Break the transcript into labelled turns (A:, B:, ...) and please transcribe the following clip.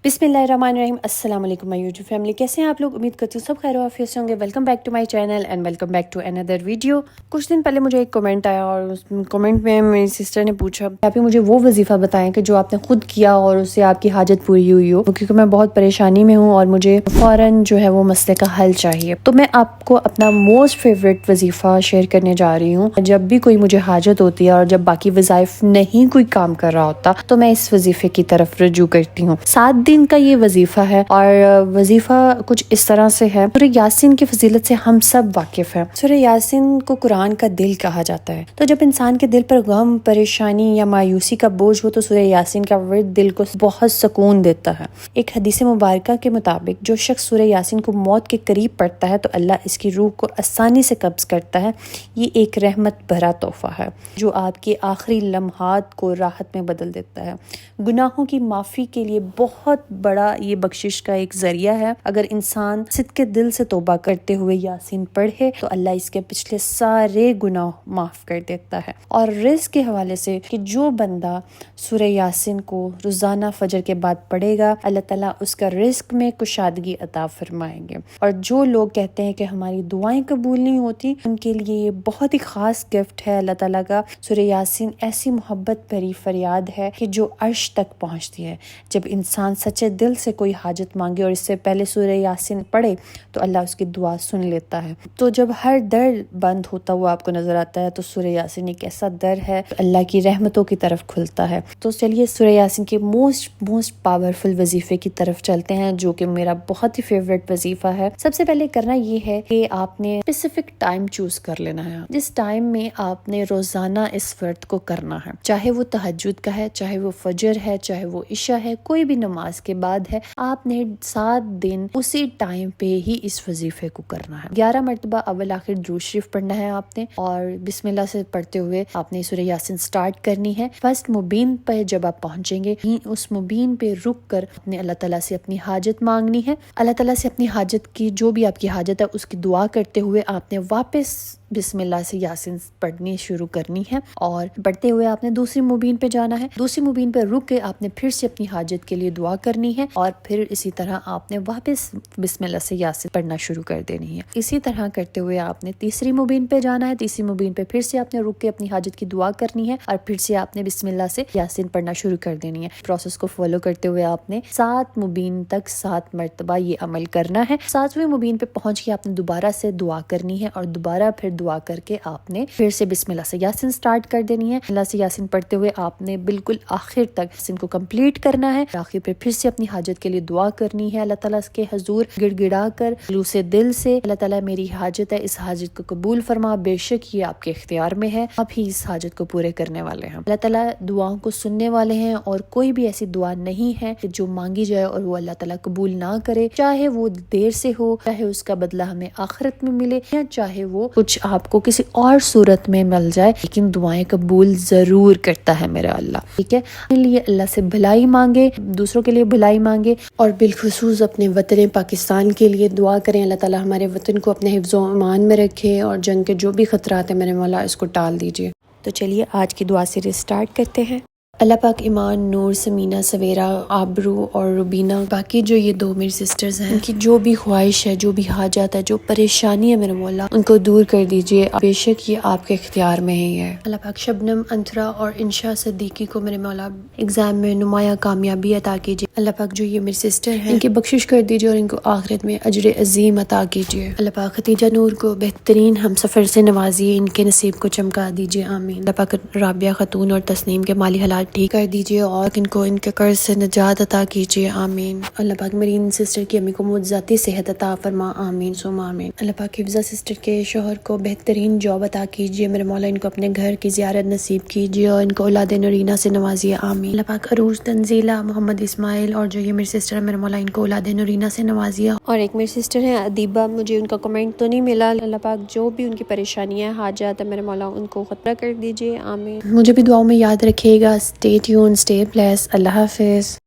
A: बिस्मिल्लाहिर्रहमानिर्रहीम। अस्सलाम वालेकुम माय यूट्यूब फैमिली, कैसे हैं आप लोग? उम्मीद करती हूँ सब खैर आफियत से होंगे। Welcome back to my channel and welcome back to another video. कुछ दिन पहले मुझे एक कमेंट आया और उस कमेंट में मेरी सिस्टर ने पूछा आप मुझे वो वजीफ़ा बताएं कि जो आपने खुद किया और उससे आपकी हाजत पूरी हुई हो, क्योंकि मैं बहुत परेशानी में हूँ और मुझे फ़ौरन जो है वो मसले का हल चाहिए। तो मैं आपको अपना मोस्ट फेवरेट वजीफ़ा शेयर करने जा रही हूँ। जब भी कोई मुझे हाजत होती है और जब बाकी वज़ाइफ नहीं कोई काम कर रहा होता तो मैं इस वजीफ़े की तरफ रजू करती हूँ। 7 दिन का ये वजीफ़ा है और वजीफ़ा कुछ इस तरह से है। सूरह यासीन की फजीलत से हम सब वाकिफ हैं। सूरह यासीन को कुरान का दिल कहा जाता है। तो जब इंसान के दिल पर गम, परेशानी या मायूसी का बोझ हो तो सूरह यासीन का वर्द दिल को बहुत सुकून देता है। एक हदीस मुबारका के मुताबिक जो शख्स सूरह यासीन को मौत के करीब पढ़ता है तो अल्लाह इसकी रूह को आसानी से कब्ज करता है। ये एक रहमत भरा तोहफा है जो आपके आखिरी लम्हात को राहत में बदल देता है। गुनाहों की माफ़ी के लिए बहुत बड़ा ये बख्शिश का एक जरिया है। अगर इंसान सिद्के दिल से तौबा करते हुए यासीन पढ़े तो अल्लाह इसके पिछले सारे गुनाह माफ़ कर देता है। और रिज़्क़ के हवाले से कि जो बंदा सूरह यासीन को रोज़ाना फजर के बाद पढ़ेगा अल्लाह ताला उसका रिज़्क़ में कुशादगी अता फरमाएंगे। और जो लोग कहते हैं कि हमारी दुआएं कबूल नहीं होती, उनके लिए ये बहुत ही ख़ास गिफ्ट है अल्लाह ताला का। सूरह यासीन ऐसी मोहब्बत भरी फरियाद है कि जो अर्श तक पहुँचती है। जब इंसान सच्चे दिल से कोई हाजत मांगे और इससे पहले सूरह यासीन पढ़े तो अल्लाह उसकी दुआ सुन लेता है। तो जब हर दर बंद होता हुआ आपको नजर आता है तो सूरह यासीन एक ऐसा दर है अल्लाह की रहमतों की तरफ खुलता है। तो चलिए सूरह यासीन के मोस्ट पावरफुल वजीफे की तरफ चलते हैं, जो कि मेरा बहुत ही फेवरेट वजीफा है। सबसे पहले करना ये है कि आपने स्पेसिफिक टाइम चूज कर लेना है, जिस टाइम में आपने रोजाना इस फर्द को करना है। चाहे वो तहज्जुद का है, चाहे वो फजर है, चाहे वो इशा है, कोई भी नमाज के बाद है, आपने 7 दिन उसी टाइम पे ही इस वजीफे को करना है। 11 मरतबा अव्वल आखिर दुरूद शरीफ पढ़ना है आपने और बिस्मिल्लाह से पढ़ते हुए आपने सूरह यासीन स्टार्ट करनी है। फर्स्ट मुबीन पे जब आप पहुंचेंगे उस मुबीन पे रुक कर अपने अल्लाह ताला से अपनी हाजत मांगनी है। अल्लाह ताला से अपनी हाजत की जो भी आपकी हाजत है उसकी दुआ करते हुए आपने वापस बिस्मिल्लाह से यासीन पढ़नी शुरू करनी है और पढ़ते हुए आपने दूसरी मुबीन पे जाना है। दूसरी मुबीन पे रुक के आपने फिर से अपनी हाजत के लिए दुआ करनी है और फिर इसी तरह आपने वापस बिस्मिल्लाह से यासीन पढ़ना शुरू कर देनी है। इसी तरह करते हुए आपने तीसरी मुबीन पे जाना है। तीसरी मुबीन पे फिर से आपने रुक के अपनी हाजत की दुआ करनी है और फिर से आपने बिस्मिल्लाह से यासीन पढ़ना शुरू कर देनी है। प्रोसेस को फॉलो करते हुए आपने 7 मुबीन तक 7 मरतबा ये अमल करना है। 7वीं मुबीन पे पहुंच के आपने दोबारा से दुआ करनी है और दोबारा फिर दुआ करके आपने फिर से बिस्मिल्लाह से यासीन स्टार्ट कर देनी है। बिस्मिल्लाह से यासीन पढ़ते हुए आपने बिल्कुल आखिर तक यासीन को कंप्लीट करना है। आखिर पे फिर से अपनी हाजत के लिए दुआ करनी है। अल्लाह ताला के हुजूर गिड़गिड़ा कर खलूसे दिल से अल्लाह ताला मेरी हाजत है, इस हाजत को कबूल फरमा, बेशक ये आपके इख्तियार में है, आप ही इस हाजत को पूरे करने वाले हैं। अल्लाह ताला दुआओं को सुनने वाले हैं और कोई भी ऐसी दुआ नहीं है कि जो मांगी जाए और वो अल्लाह ताला कबूल ना करे, चाहे वो देर से हो, चाहे उसका बदला हमें आखिरत में मिले या चाहे वो कुछ आपको किसी और सूरत में मिल जाए, लेकिन दुआएं कबूल जरूर करता है मेरा अल्लाह। ठीक है, इसलिए अल्लाह से भलाई मांगे, दूसरों के लिए भलाई मांगे और बिलखुसूस अपने वतन पाकिस्तान के लिए दुआ करें। अल्लाह ताला हमारे वतन को अपने हिफ्ज़ व अमान में रखे और जंग के जो भी खतरात है मेरे मौला इसको टाल दीजिए। तो चलिए आज की दुआ से स्टार्ट करते हैं। अल्लाह पाक ईमान, नूर, समीना, सवेरा, आबरू और रुबीना, बाकी जो ये 2 मेरी सिस्टर्स हैं, उनकी जो भी ख्वाहिश है, जो भी हाजत है, जो परेशानी है मेरे मौला उनको दूर कर दीजिए, बेशक ये आपके इख्तियार में ही है। अल्लाह पाक शबनम, अंतरा और इंशा सिद्दीकी को मेरे मौला एग्जाम में नुमाया कामयाबी अता कीजिए। अल्लाह पाक जो ये मेरी सिस्टर हैं इनकी बख्शिश कर दीजिए और इनको आखिरत में अजर अजीम अता कीजिए। अल्लाह पाक खतीजा नूर को बेहतरीन हम सफर से नवाजिए, इनके नसीब को चमका दीजिए, आमीन। अल्लाह पाक राबिया खातून और तस्नीम के माली हालात ठीक कर दीजिए और इनको इनके कर्ज से निजात अता कीजिए, आमीन। अल्लाह पाक मेरी इन सिस्टर की अम्मी को मुज्जती सेहत अता फरमा, आमीन सुमा आमीन। अल्लाह पाक हिफ्ज़ा सिस्टर के शोहर को बेहतरीन जॉब अता कीजिए मेरे मौला, इनको अपने घर की ज़ियारत नसीब कीजिए और इनको औलाद नूरीना से नवाजिए, आमीन। अल्लाह पाक अरूज, तंजीला, मोहम्मद इस्माइल और जो ये मेरी सिस्टर है मेरे मौला इनको औलाद नूरीना से नवाजिए। और एक मेरी सिस्टर है अदीबा, मुझे उनका कमेंट तो नहीं मिला। अल्लाह पाक जो भी उनकी परेशानियां हाजत है मेरे मौला उनको खतरा कर दीजिए, आमीन। मुझे भी दुआओं में याद रखिएगा। स्टे ट्यून, स्टे ब्लेस्ड, अल्लाह हाफिज।